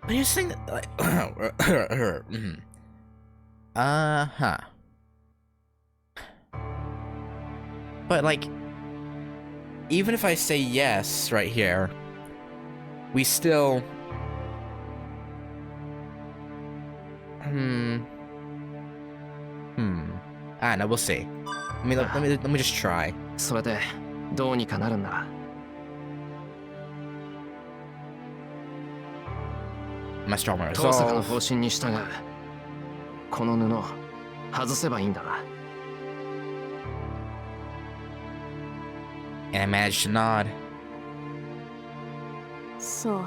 But you're saying that, like, uh-huh. But, like, even if I say yes right here, we still... I don't know, we'll see. Let me just try. それでどうにかなるんなら My stronger 遠坂の resolve. 方針に従うこの布外せばいいんだな And I managed to nod. そう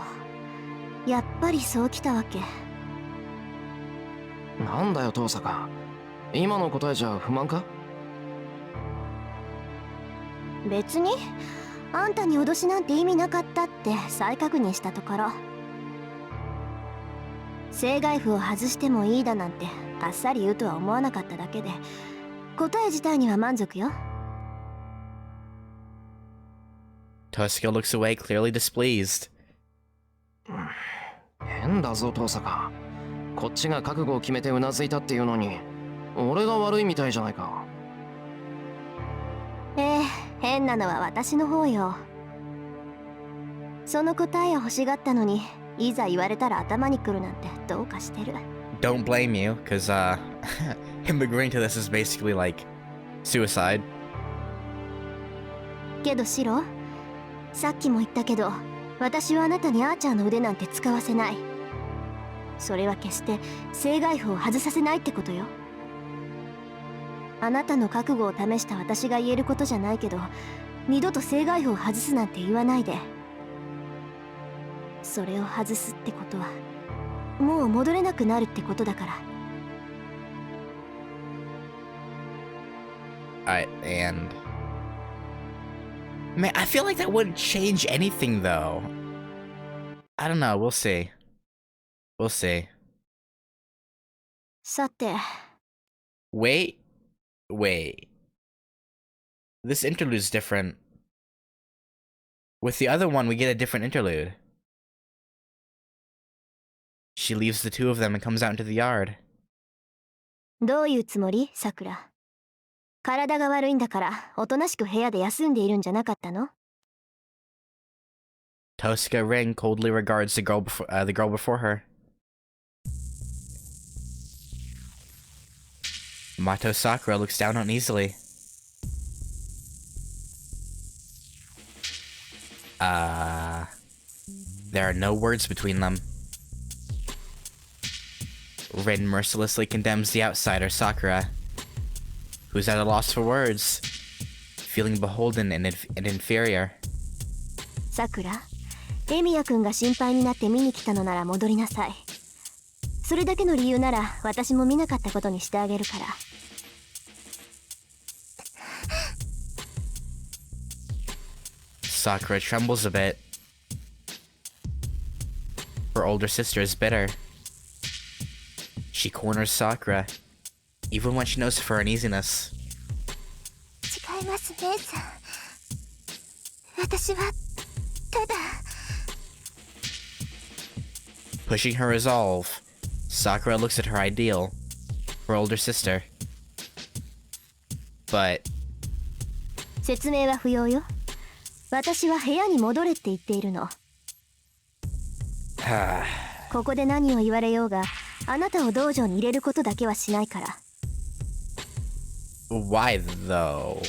やっぱりそうきたわけ。なんだよ遠坂今の答えじゃ不満か別にあんたに脅しなんて意味なかったって再確認したところ、正外符を外してもいいだなんてあっさり言うとは思わなかっただけで、答え自体には満足よ。 Toshiko looks away, clearly displeased. 変だぞ遠坂こっちが覚悟を決めてうなずいたっていうのに俺が悪いみたいじゃないか変なのは私の方よ。その答えを欲しがったのにいざ言われたら頭にくるなんてどうかしてる。 Don't blame you, cause him agreeing to this is basically like suicide. けどシロ、さっきも言ったけど私はあなたにアーチャーの腕なんて使わせない。それは決して正外符を外させないってことよ。あなたの覚悟を試した私が言えることじゃないけど、二度と正外符を外すなんて言わないで。それを外すってことはもう戻れなくなるってことだから。 Alright, and... Man, I feel like that wouldn't change anything, though. I don't know, we'll see. We'll see. さて Wait. This interlude's different. With the other one, we get a different interlude. She leaves the two of them and comes out into the yard. どういうつもりさくら。体が悪いんだからおとなしく部屋で休んでいるんじゃなかったの？ Tosuka Ring coldly regards the girl before her. Mato Sakura looks down uneasily. There are no words between them. Rin mercilessly condemns the outsider Sakura, who's at a loss for words, feeling beholden and inferior. さくら、エミヤくんが心配になって見に来たのなら戻りなさい。それだけの理由なら私も見なかったことにしてあげるから。 Sakura trembles a bit. Her older sister is bitter. She corners Sakura, even when she knows of her uneasiness. 違います姉さん。私はただ。 Pushing her resolve, Sakura looks at her ideal, her older sister. But 説明は不要よ。私は部屋に戻れって言っているの。ここで何を言われようが、あなたを道場に入れることだけはしないから。 why though?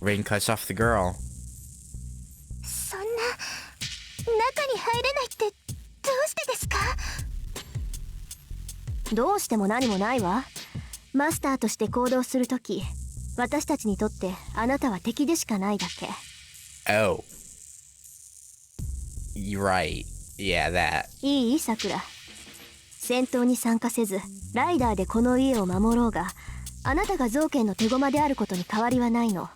Rin cuts off the girl. そんな中に入れないってどうしてですか？どうしても何もないわ。マスターとして行動するとき、私たちにとってあなたは敵でしかないだけ。 Oh. You're right. Yeah, that. いいさくら。戦闘に参加せずライダーでこの家を守ろうが、あなたが造剣の手駒であることに変わりはないの。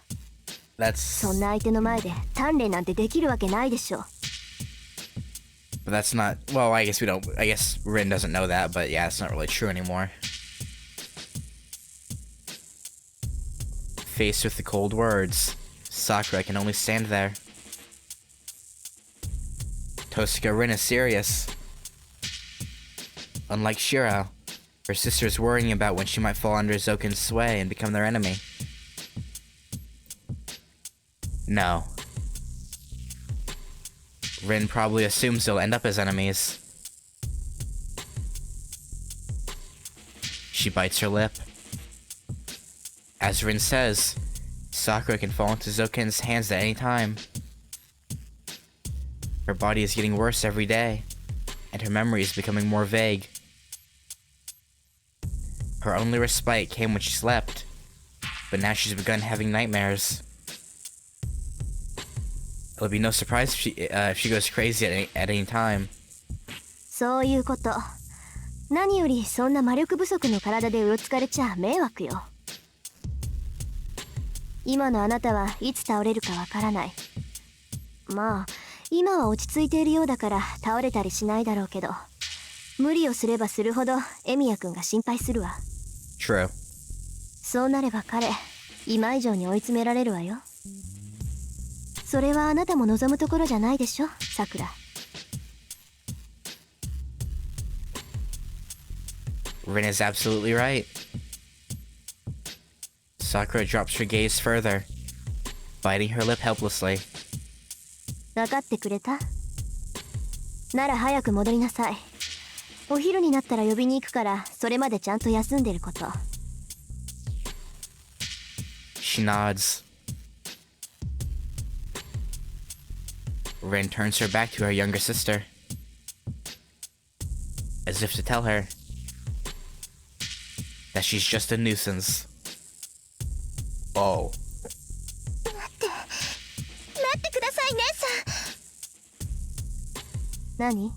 That's... そんな相手の前で鍛錬なんてできるわけないでしょ。 But that's not... Well, I guess Rin doesn't know that, but yeah, it's not really true anymore. Faced with the cold words, Sakura can only stand there. Tosuka, Rin is serious. Unlike Shiro, her sister is worrying about when she might fall under Zoken's sway and become their enemy. No. Rin probably assumes they'll end up as enemies. She bites her lip. As Rin says, Sakura can fall into Zoken's hands at any time. Her body is getting worse every day, and her memory is becoming more vague. Her only respite came when she slept, but now she's begun having nightmares. It'll be no surprise if she goes crazy at any time. そういうこと。何よりそんな魔力不足の体でうろつかれちゃ迷惑よ。今のあなたはいつ倒れるかわからない。まあ今は落ち着いているようだから倒れたりしないだろうけど、無理をすればするほどエミヤくんが心配するわ。True. そうなれば彼、今以上に追い詰められるわよ。それはあなたも望むところじゃないでしょ、さくら。Rin is absolutely right. Sakura drops her gaze further, biting her lip helplessly. 分かってくれた？なら早く戻りなさい。お昼になったら呼びに行くから、それまでちゃんと休んでること。She nods. Rin turns her back to her younger sister, as if to tell her that she's just a nuisance. Oh. 待ってください、姉さん。何？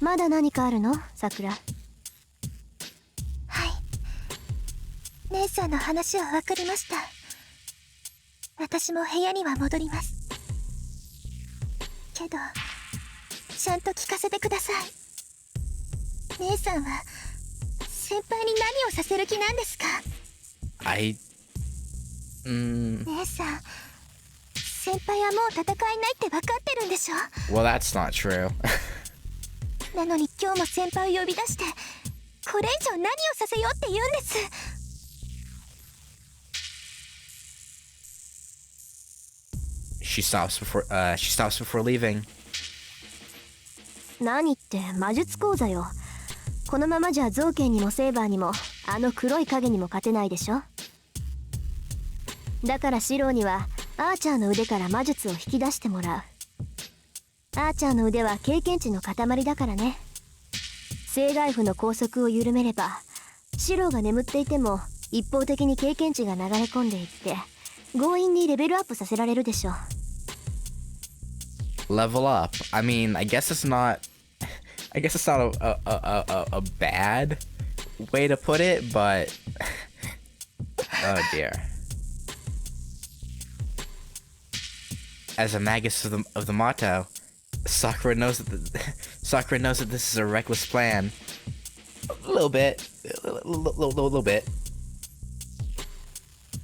まだ何かあるの、さくら。はい。姉さんの話は分かりました。私も部屋には戻ります。けど、ちゃんと聞かせてください。姉さんは先輩に何をさせる気なんですか？姉さん、先輩はもう戦えないって分かってるんでしょ？ Well, that's not true. なのに今日も先輩を呼び出して、これ以上何をさせようって言うんです。She stops before leaving. 何って魔術講座よ。このままじゃ造形にもセーバーにもあの黒い影にも勝てないでしょ。だからシローにはアーチャーの腕から魔術を引き出してもらう。アーチャーの腕は経験値の塊だからね。正外符の拘束を緩めれば、シローが眠っていても一方的に経験値が流れ込んでいって強引にレベルアップさせられるでしょ。Level up. I mean, I guess it's not a bad way to put it, but oh dear. As a magus of the motto, Sakura knows that this is a reckless plan. A little bit.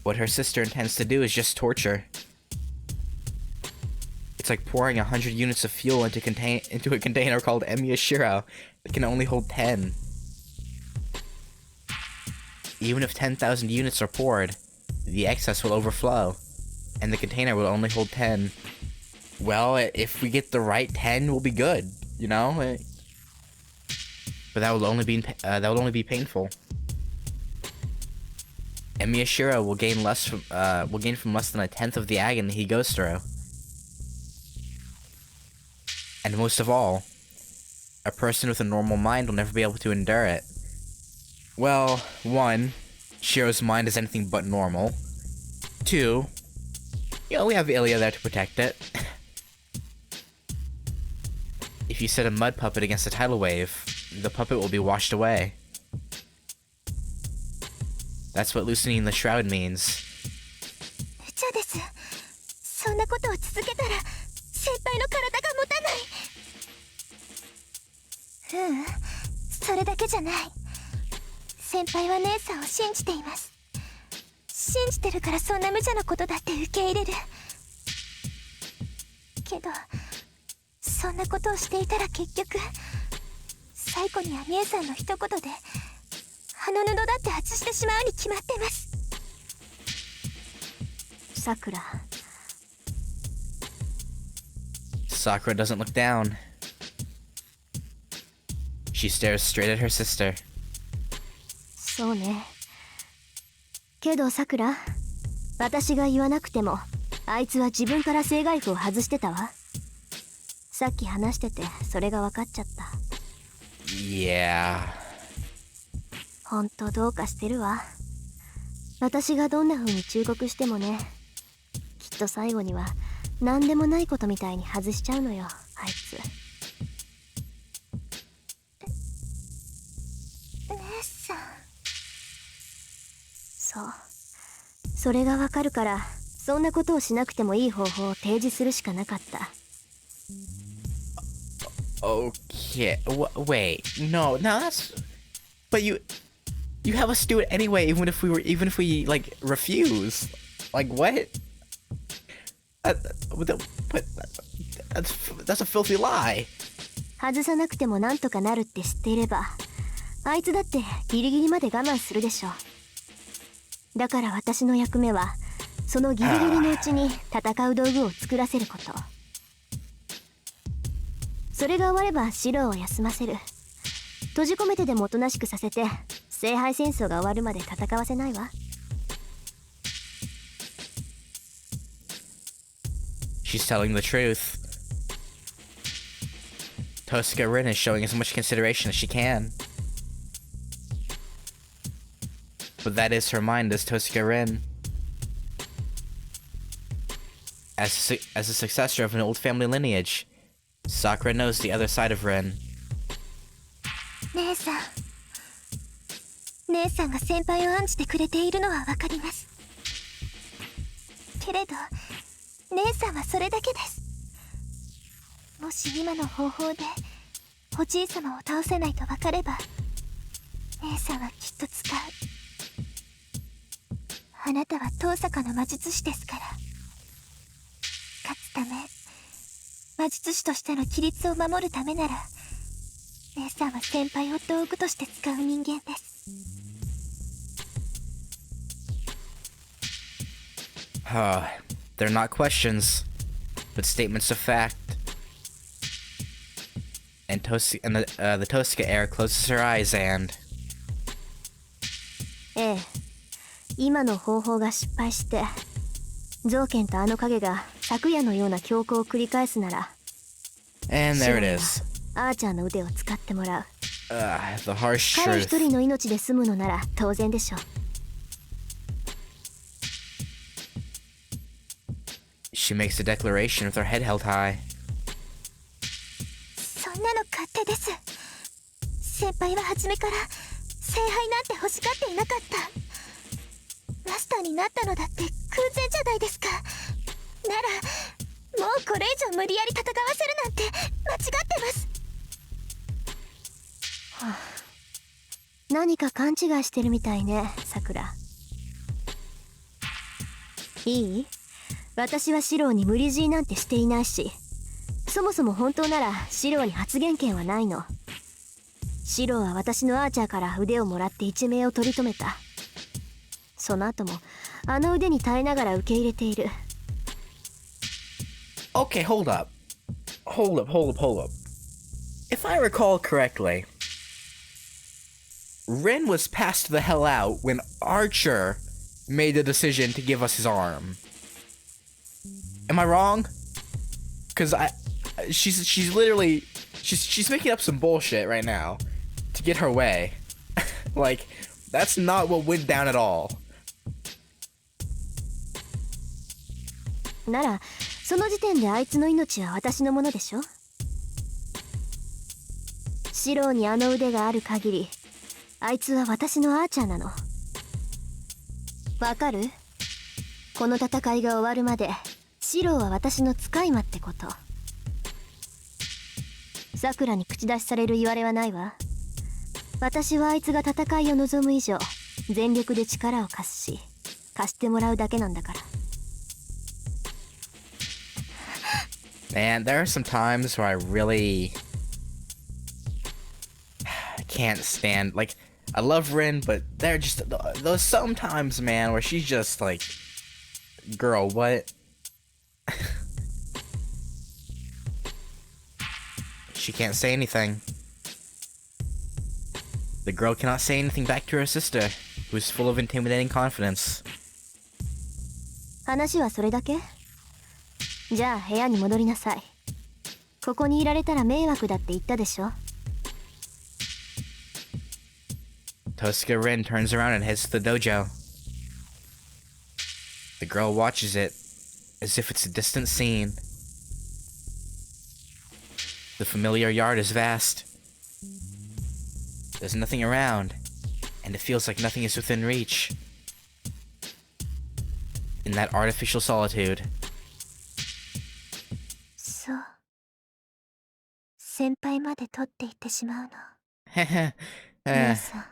What her sister intends to do is just torture. It's like pouring 100 units of fuel into a container called Emiya Shiro that can only hold 10. Even if 10,000 units are poured, the excess will overflow, and the container will only hold 10. Well, if we get the right 10, we'll be good, you know? But that will only be painful. Emiya Shiro will gain from less than a tenth of the agony he goes through. And most of all, a person with a normal mind will never be able to endure it. Well, 1, Shiro's mind is anything but normal. 2, we have Ilya there to protect it. If you set a mud puppet against a tidal wave, the puppet will be washed away. That's what loosening the shroud means. 無茶です。そんなことを続けたら先輩の体が持たない。それだけじゃない。先輩は姉さんを信じています。信じてるからそんな無茶なことだって受け入れる。けどそんなことをしていたら結局最後には姉さんの一言で鼻布だって外してしまうに決まってます。さくら。 Sakura doesn't look down. She stares straight at her sister. そうね。けどさくら、私が言わなくてもあいつは自分から正外符を外してたわ。さっき話しててそれが分かっちゃった。Yeah. ほんとどうかしてるわ。私がどんな風に忠告してもね、きっと最後には何でもないことみたいに外しちゃうのよ、あいつ。姉さん。そう、それがわかるから、そんなことをしなくてもいい方法を提示するしかなかった。Okay. Wait. No, that's. But you have us do it anyway, even if we like refuse. Like what? But that's a filthy lie. 外さなくてもなんとかなるって知っていれば、あいつだってギリギリまで我慢するでしょ。だから私の役目は、そのギリギリのうちに戦う道具を作らせること。それが終わればシロを休ませる。閉じ込めてでもおとなしくさせて、聖杯戦争が終わるまで戦わせないわ。She's telling the truth. Tosuke Rin is showing as much consideration as she can. But that is her mind as Tosuke Rin. As a successor of an old family lineage, Sakura knows the other side of Rin. 姉さん。姉さんが先輩を案じてくれているのはわかります。けれど、姉さんはそれだけです。もし今の方法でおじい様を倒せないと分かれば、姉さんはきっと使う。あなたは遠坂の魔術師ですから、勝つため、魔術師としての規律を守るためなら、姉さんは先輩を道具として使う人間です。They're not questions, but statements of fact. And the Tosuke heir closes her eyes and. ええ、今の方法が失敗してゾウケンとあの影が昨夜のような強行を繰り返すなら、 And there it is. アーチャーの腕を使ってもらう。The harsh 彼一 truth. 人の命で済むのなら当然でしょう。She makes a declaration with her head held high. そんなの勝手です。先輩は初めから聖杯なんて欲しがっていなかった。マスターになったのだって空前じゃないですか。ならもうこれ以上無理やり戦わせるなんて間違ってます。はあ、何か勘違いしてるみたいね、さくら。いい？私はシローに無理強いなんてしていないし、そもそも本当ならシローに発言権はないの。シローは私のアーチャーから腕をもらって一命を取り留めた。その後もあの腕に耐えながら受け入れている。 Okay, hold up. If I recall correctly, Rin was passed the hell out when Archer made the decision to give us his arm. Am I wrong? Cause she's literally she's making up some bullshit right now to get her way. Like, that's not what went down at all. ならその時点であいつの命は私のものでしょ。シローにあの腕がある限りあいつは私のアーチャーなの。わかる？この戦いが終わるまでシローは私の使い魔ってこと。さくらに口出しされる言われはないわ。私はあいつが戦いを望む以上全力で力を貸すし、貸してもらうだけなんだから。Man, there are some times where I really can't stand, like, I love Rin, but there are just those sometimes, man, where she's just like, girl, what? She can't say anything. The girl cannot say anything back to her sister, who's full of intimidating confidence. 話はそれだけ？じゃあ部屋に戻りなさい。ここにいられたら迷惑だって言ったでしょ。Tosuka Rin turns around and heads to the dojo. The girl watches it as if it's a distant scene. The familiar yard is vast. There's nothing around, and it feels like nothing is within reach. In that artificial solitude. そう。先輩まで取っていってしまうの。姉さん。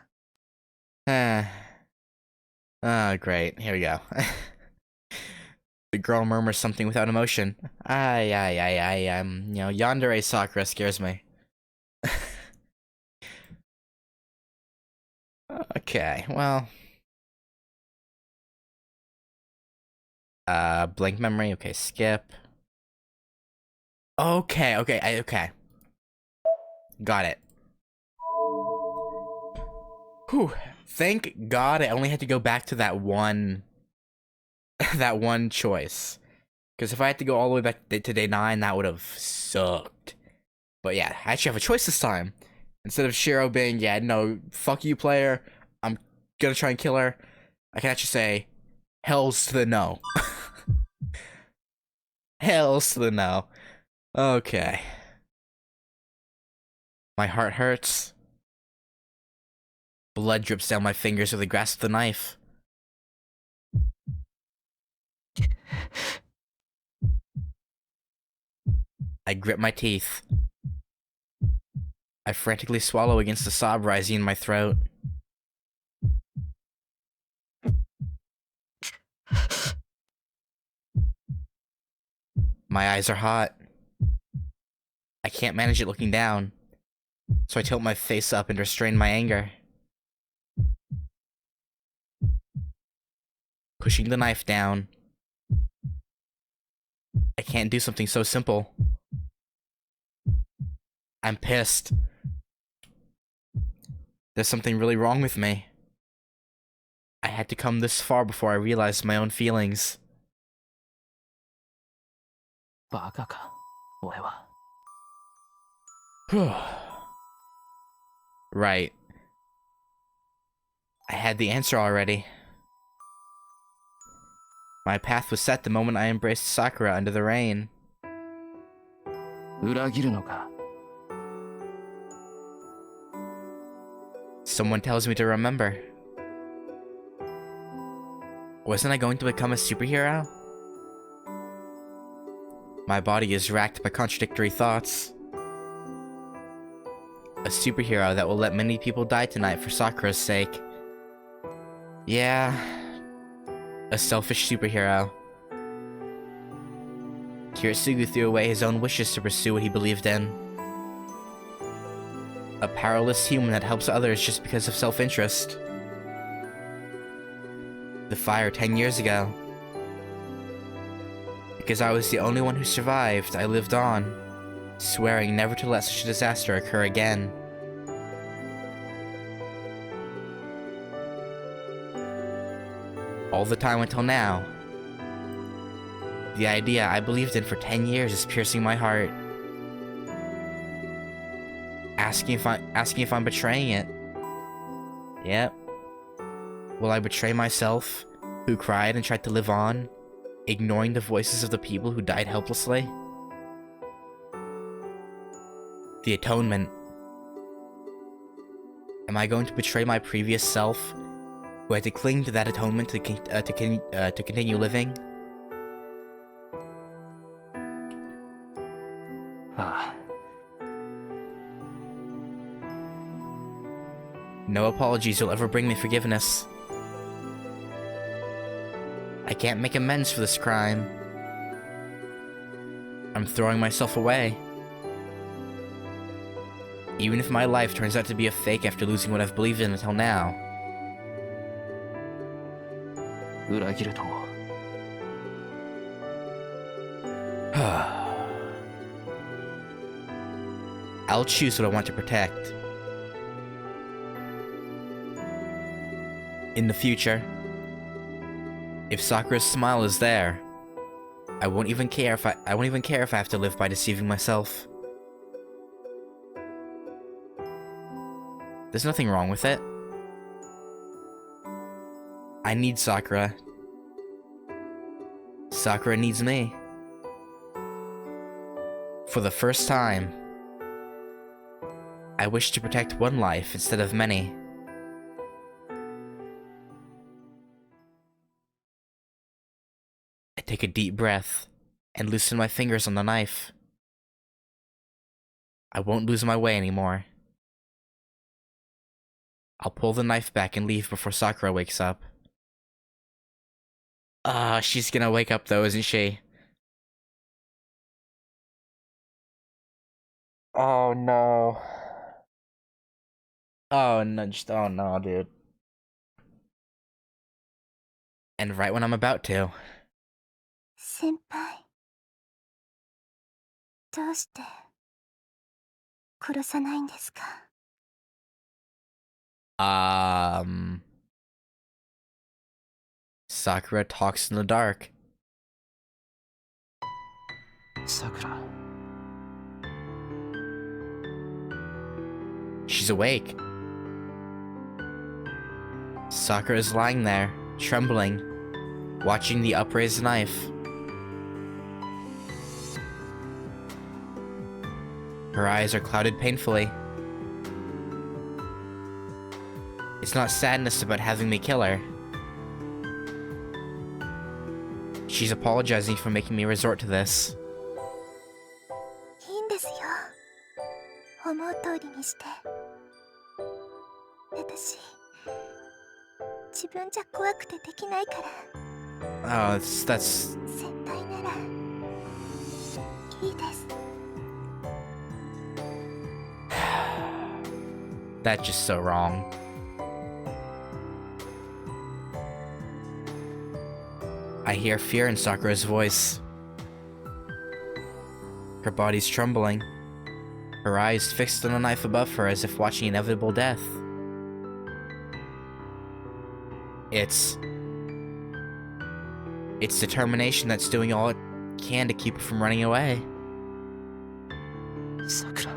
Great. Here we go. The girl murmurs something without emotion. Yandere Sakura scares me. Okay, well. Blank memory, okay, skip. Okay. Got it. Whew. Thank God I only had to go back to that one that one choice. Because if I had to go all the way back to day 9, that would have sucked. But yeah, I actually have a choice this time. Instead of Shiro being, yeah, no, fuck you, player, I'm gonna try and kill her, I can actually say, hells to the no. Hells to the no. Okay. My heart hurts. Blood drips down my fingers with the grasp of the knife. I grip my teeth. I frantically swallow against the sob rising in my throat. My eyes are hot. I can't manage it looking down, so I tilt my face up and restrain my anger. Pushing the knife down. I can't do something so simple. I'm pissed. There's something really wrong with me. I had to come this far before I realized my own feelings. バカか、俺は。Right. I had the answer already. My path was set the moment I embraced Sakura under the rain. 裏切るのか。Someone tells me to remember. Wasn't I going to become a superhero? My body is racked by contradictory thoughts. A superhero that will let many people die tonight for Sakura's sake. Yeah. A selfish superhero. Kiritsugu threw away his own wishes to pursue what he believed in. A powerless human that helps others just because of self-interest. The fire 10 years ago. Because I was the only one who survived, I lived on, swearing never to let such a disaster occur again. All the time until now. The idea I believed in for 10 years is piercing my heart. Asking if I'm betraying it. Yep. Will I betray myself, who cried and tried to live on, ignoring the voices of the people who died helplessly? The atonement. Am I going to betray my previous self, who had to cling to that atonement to continue living? ああ。 No apologies will ever bring me forgiveness. I can't make amends for this crime. I'm throwing myself away. Even if my life turns out to be a fake after losing what I've believed in until now. 裏切るとも I'll choose what I want to protect. In the future, if Sakura's smile is there, I won't even care if I have to live by deceiving myself. There's nothing wrong with it. I need Sakura. Sakura needs me. For the first time, I wish to protect one life instead of many. I take a deep breath and loosen my fingers on the knife. I won't lose my way anymore. I'll pull the knife back and leave before Sakura wakes up. She's gonna wake up though, isn't she? Oh no. Oh no, dude. And right when I'm about to. 先輩どうして殺さないんですか Sakura talks in the dark. さくら She's awake. Sakura is lying there, trembling, watching the upraised knife. Her eyes are clouded painfully. It's not sadness about having me kill her. She's apologizing for making me resort to this. いいんですよ思う通りにして私自分じゃ怖くてできないから Oh, that's... 先輩ならいいです That's just so wrong. I hear fear in Sakura's voice. Her body's trembling. Her eyes fixed on the knife above her as if watching inevitable death. It's determination that's doing all it can to keep her from running away. さくら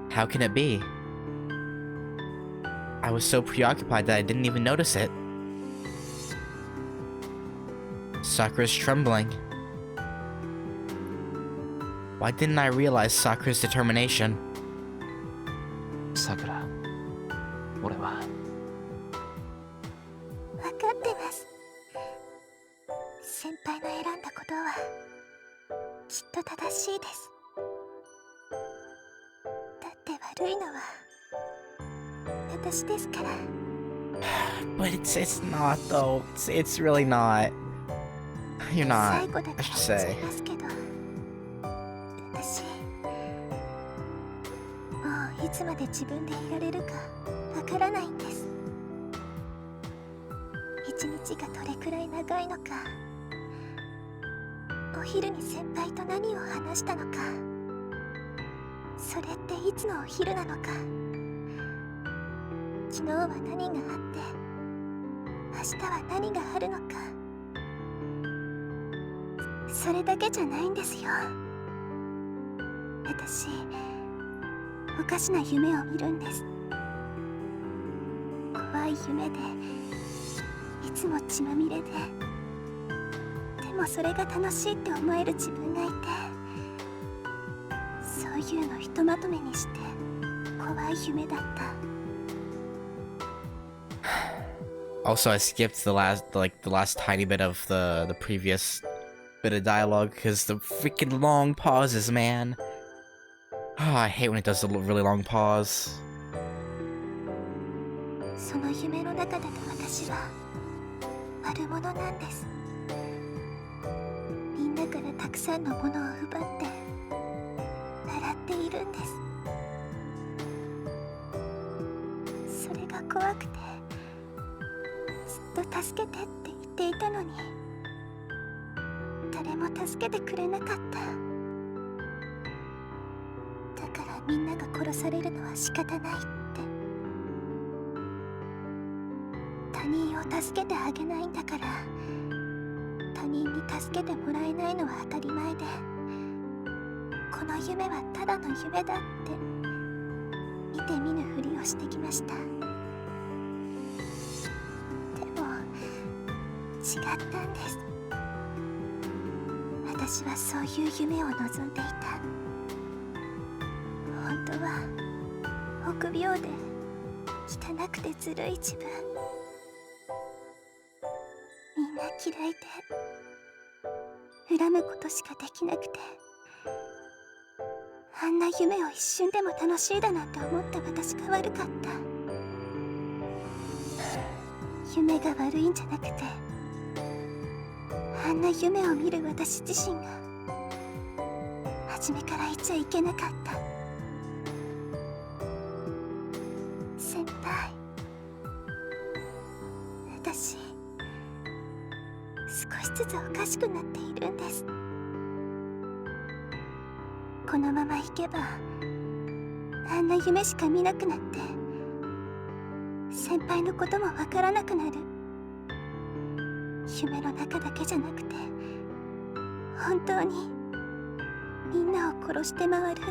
How can it be? I was so preoccupied that I didn't even notice it. Sakura's trembling. Why didn't I realize Sakura's determination? さくら俺は分かってます先輩の選んだことはきっと正しいですだって悪いのは私ですから But it's not though. It's really not. You're not. 最後だけ I は should 言っちゃ say. いますけど私もういつまで自分でいられるかわからないんです一日がどれくらい長いのかお昼に先輩と何を話したのかそれっていつのお昼なのか昨日は何があって明日は何があるのかそれだけじゃないんですよ私おかしな夢を見るんです怖い夢でいつも血まみれででもそれが楽しいって思える自分がいてそういうのひとまとめにして怖い夢だった Also, I skipped the last tiny bit of the previous bit of dialogue because the freaking long pauses, man. Oh, I hate when it does a really long pause. その夢の中での私は悪者なんです。みんなからたくさんのものを奪って洗っているんです。それが怖くてずっと助けてって言っていたのに、誰も助けてくれなかった。だからみんなが殺されるのは仕方ないって。他人を助けてあげないんだから、他人に助けてもらえないのは当たり前で、この夢はただの夢だって見て見ぬふりをしてきました。でも違ったんです。私はそういう夢を望んでいた。本当は臆病で汚くてずるい自分、みんな嫌いで恨むことしかできなくて、あんな夢を一瞬でも楽しいだなんて思った私が悪かった。夢が悪いんじゃなくて、あんな夢を見る私自身が初めからいちゃいけなかった。先輩、私少しずつおかしくなっているんです。このまま行けばあんな夢しか見なくなって、先輩のこともわからなくなる。夢の中だけじゃなくて、本当にみんなを殺して回る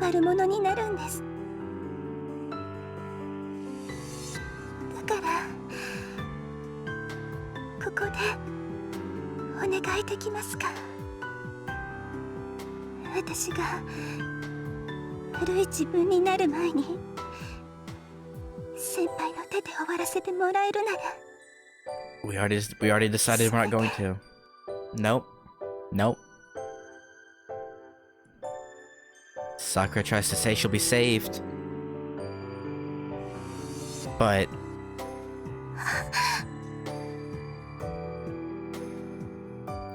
悪者になるんです。だからここでお願いできますか。私が悪い自分になる前に先輩の手で終わらせてもらえるなら。We already decided we're not going to. Nope. Nope. Sakura tries to say she'll be saved. But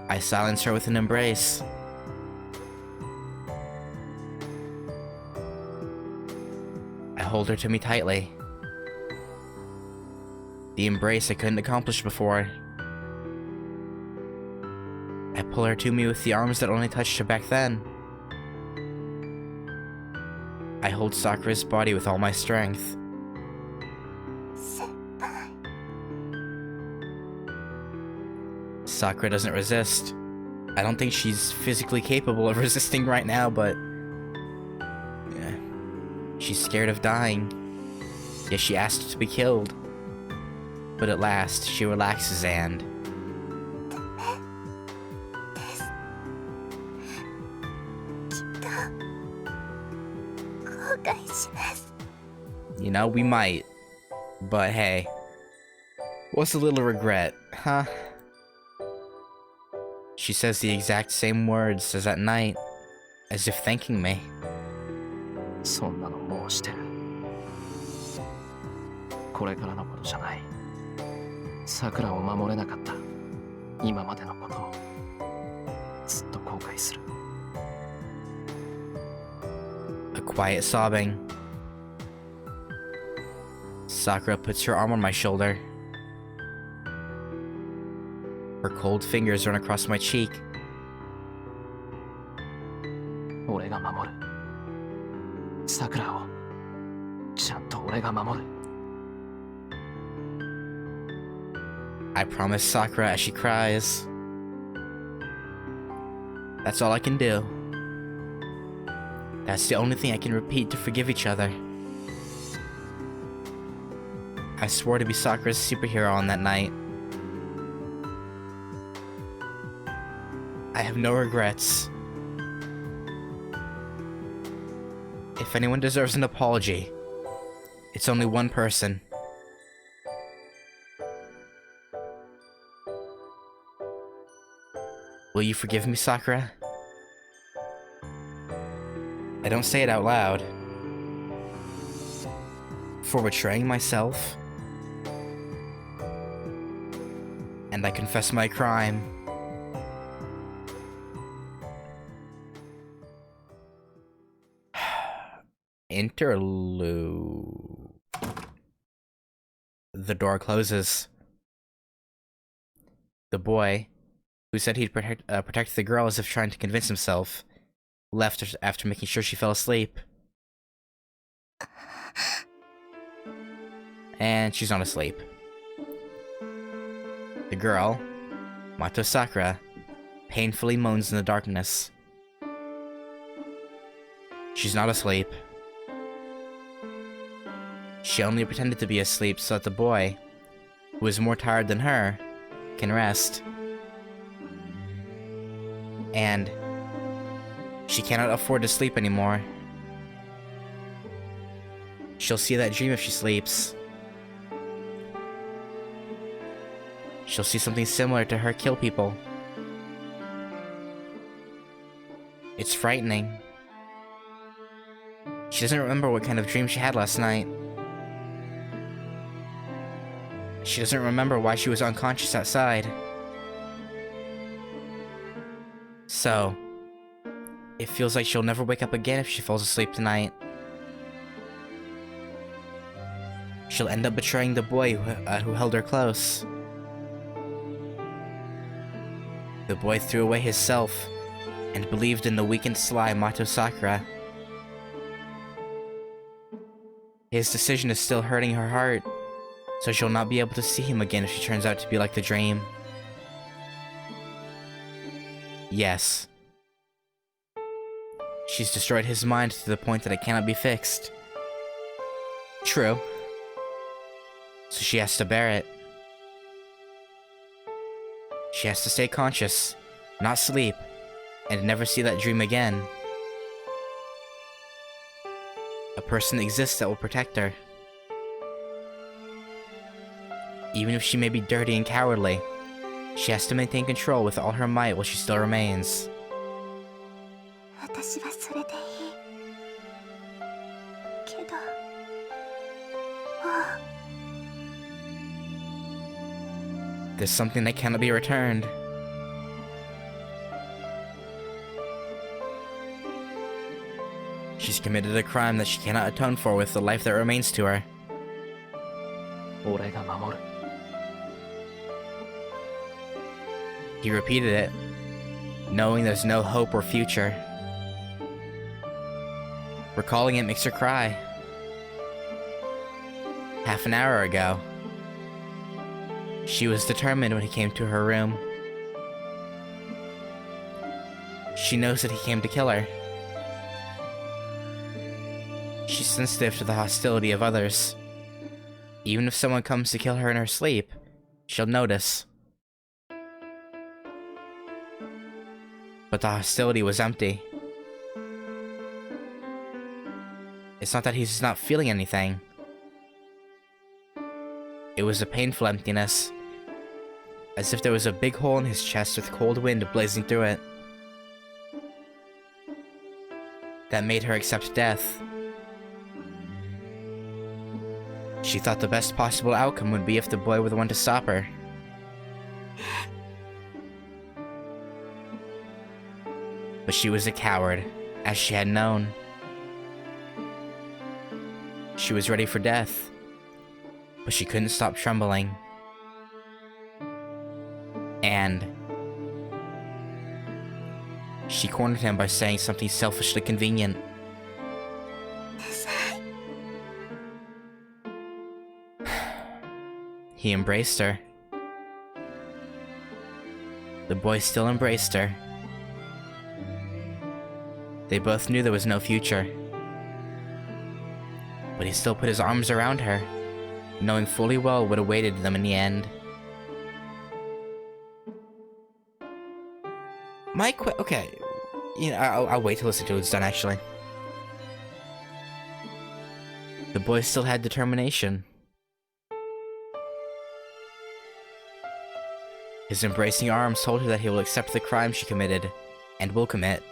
I silence her with an embrace. I hold her to me tightly. The embrace I couldn't accomplish before. I pull her to me with the arms that only touched her back then. I hold Sakura's body with all my strength. Sakura doesn't resist. I don't think she's physically capable of resisting right now, but yeah. She's scared of dying. Yes, she asked to be killed. But at last, she relaxes and... You know, we might. But hey. What's a little regret, huh? She says the exact same words as that night, as if thanking me. そんなのもうしてる。これからのことじゃない。桜を守れなかった今までのことをずっと後悔する。 A quiet sobbing. Sakura puts her arm on my shoulder. Her cold fingers run across my cheek. 俺が守る。桜をちゃんと俺が守る。 I promise Sakura as she cries. That's all I can do. That's the only thing I can repeat to forgive each other. I swore to be Sakura's superhero on that night. I have no regrets. If anyone deserves an apology, it's only one person. Will you forgive me, Sakura? I don't say it out loud. For betraying myself? And I confess my crime. Interlude. The door closes. The boy, who said he'd protect the girl as if trying to convince himself, left after making sure she fell asleep. And she's not asleep. The girl, Mato Sakura, painfully moans in the darkness. She's not asleep. She only pretended to be asleep so that the boy, who is more tired than her, can rest. And she cannot afford to sleep anymore. She'll see that dream if she sleeps. She'll see something similar to her kill people. It's frightening. She doesn't remember what kind of dream she had last night. She doesn't remember why she was unconscious outside. So, it feels like she'll never wake up again if she falls asleep tonight. She'll end up betraying the boy who held her close. The boy threw away his self and believed in the weak and sly Mato Sakura. His decision is still hurting her heart, so she'll not be able to see him again if she turns out to be like the dream. Yes. She's destroyed his mind to the point that it cannot be fixed. True. So she has to bear it. She has to stay conscious, not sleep, and never see that dream again. A person exists that will protect her. Even if she may be dirty and cowardly, she has to maintain control with all her might while she still remains. 私はそれでいい。けど、もう There's something that cannot be returned. She's committed a crime that she cannot atone for with the life that remains to her. 俺が守る。 He repeated it, knowing there's no hope or future. Recalling it makes her cry. Half an hour ago, she was determined when he came to her room. She knows that he came to kill her. She's sensitive to the hostility of others. Even if someone comes to kill her in her sleep, she'll notice. But the hostility was empty. It's not that he's not feeling anything. It was a painful emptiness, as if there was a big hole in his chest with cold wind blazing through it. That made her accept death. She thought the best possible outcome would be if the boy were the one to stop her. But she was a coward, as she had known. She was ready for death, but she couldn't stop trembling. And she cornered him by saying something selfishly convenient. He embraced her. The boy still embraced her. They both knew there was no future. But he still put his arms around her, knowing fully well what awaited them in the end. Okay. You know, I'll wait till listen to it's done, actually. The boy still had determination. His embracing arms told her that he will accept the crime she committed, and will commit.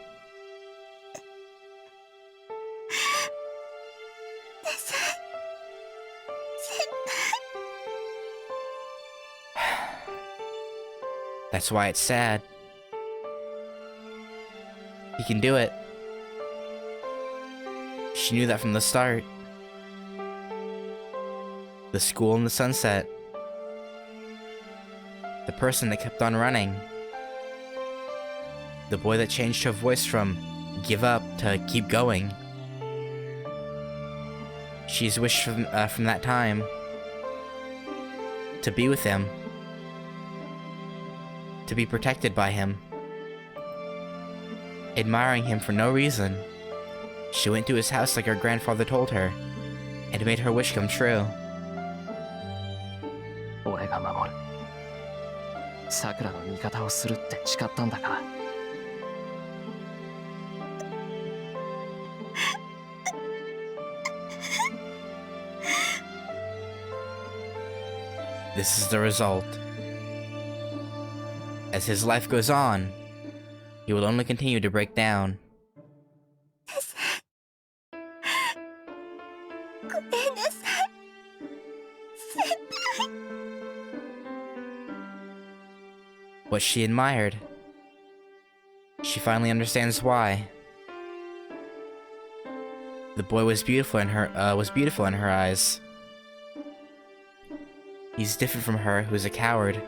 That's why it's sad. He can do it. She knew that from the start. The school in the sunset. The person that kept on running. The boy that changed her voice from give up to keep going. She's wished from that time to be with him. To be protected by him. Admiring him for no reason. She went to his house like her grandfather told her, and made her wish come true. 俺が守る。さくらの味方をするって誓ったんだから。This is the result. As his life goes on, he will only continue to break down. ごめんなさい。先輩。 What she admired. She finally understands why. The boy was beautiful in her eyes. He's different from her, who's a coward.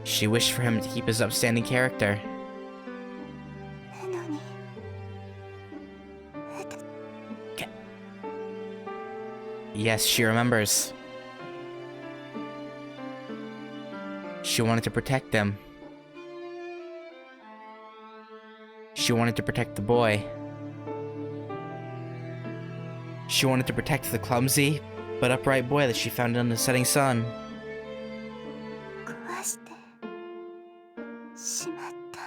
She wished for him to keep his upstanding character. なのに。 Yes, she remembers. She wanted to protect them. She wanted to protect the boy. She wanted to protect the clumsy but upright boy that she found in the setting sun. 壊してしまった。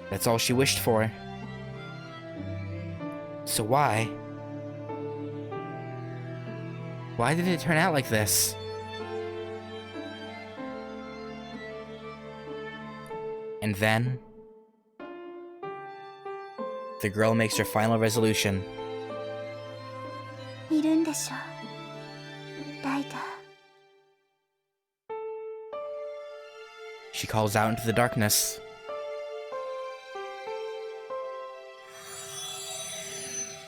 That's all she wished for. So why? Why did it turn out like this? And then, the girl makes her final resolution. いるんでしょライダー。 She calls out into the darkness.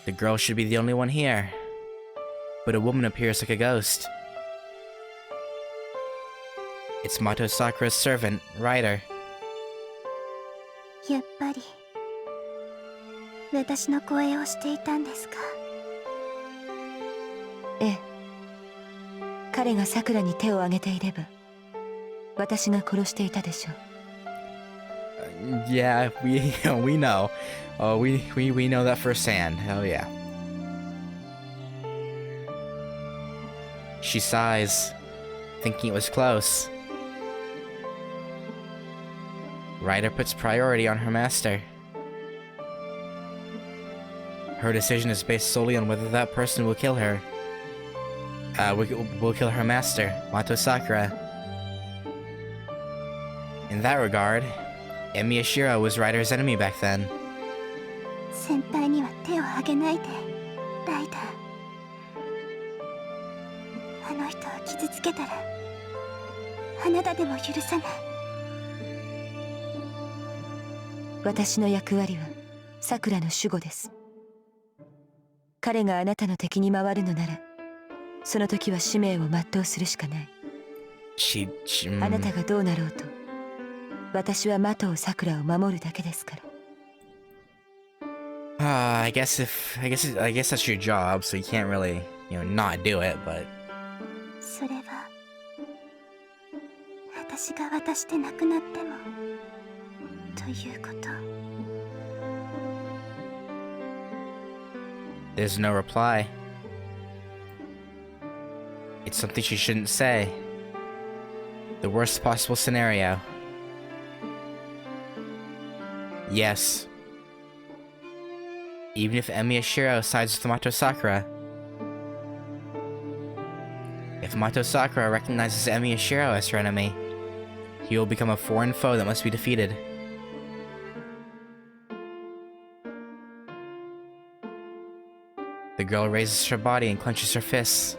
The girl should be the only one here, but a woman appears like a ghost. It's Mato Sakura's servant, Ryder. やっぱり私の声をしていたんですか。ええ。彼がさくらに手を挙げていれば、私が殺していたでしょう。Yeah, we know. We know that firsthand. Hell yeah. She sighs, thinking it was close. Ryder puts priority on her master. Her decision is based solely on whether that person will kill her. Will kill her master, Mato Sakura. In that regard, Emi Ashira was Ryder's enemy back then. 先輩には手を挙げないでライダー。あの人を傷つけたらあなたでも許さない。私の役割はさくらの守護です。彼があなたの敵に回るのなら、その時は使命を全うするしかない。あなたがどうなろうと、私は的をさくらを守るだけですから。I guess that's your job, so you can't really, not do it, but... それは私が渡してなくなってもということ。 There's no reply. It's something she shouldn't say. The worst possible scenario. Yes. Even if Emi Ashiro sides with Mato Sakura. If Mato Sakura recognizes Emi Ashiro as her enemy, he will become a foreign foe that must be defeated. The girl raises her body and clenches her fists.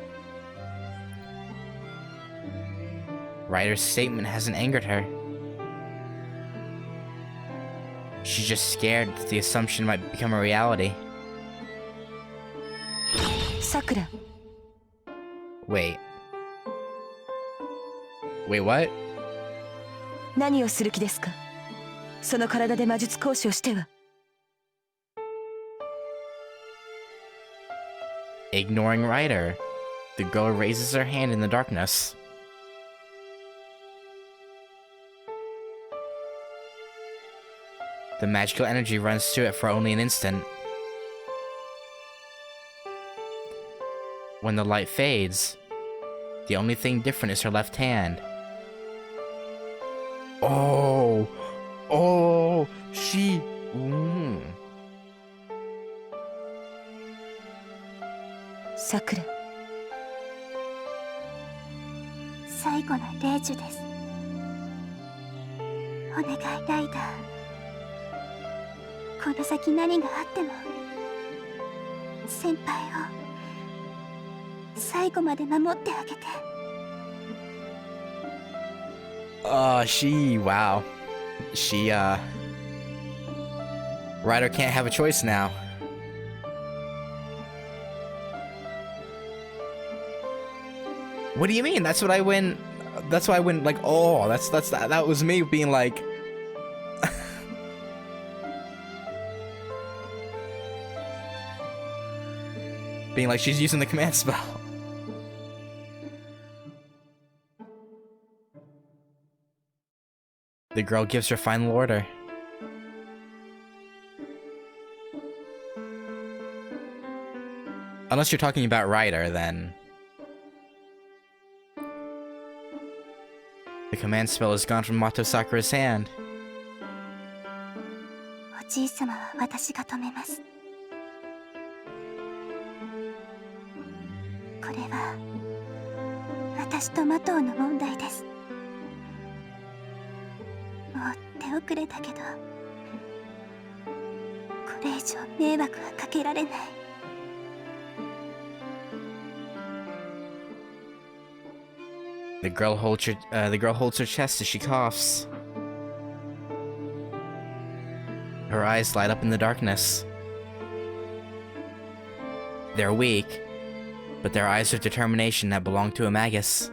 Ryder's statement hasn't angered her. She's just scared that the assumption might become a reality. さくら Wait. Wait, what? 何をする気ですか？その体で魔術講師をしては。 Ignoring Ryder, the girl raises her hand in the darkness. The magical energy runs to it for only an instant. When the light fades, the only thing different is her left hand. Oh! Oh! She... Mm. さくら最後の霊樹です。お願いライダー、この先何があっても先輩を最後まで守ってあげて。Wow. Ryder can't have a choice now. What do you mean? That's what I went. That's why I went like, oh, that was me being like. Being like, she's using the command spell. The girl gives her final order. Unless you're talking about Ryder, then... The command spell is gone from Mato Sakura's hand. おじいさまは私が止めます。これは私とマトウの問題です。もう手遅れだけど、これ以上迷惑はかけられない。The girl holds her chest as she coughs. Her eyes light up in the darkness. They're weak, but they're eyes of determination that belong to a magus.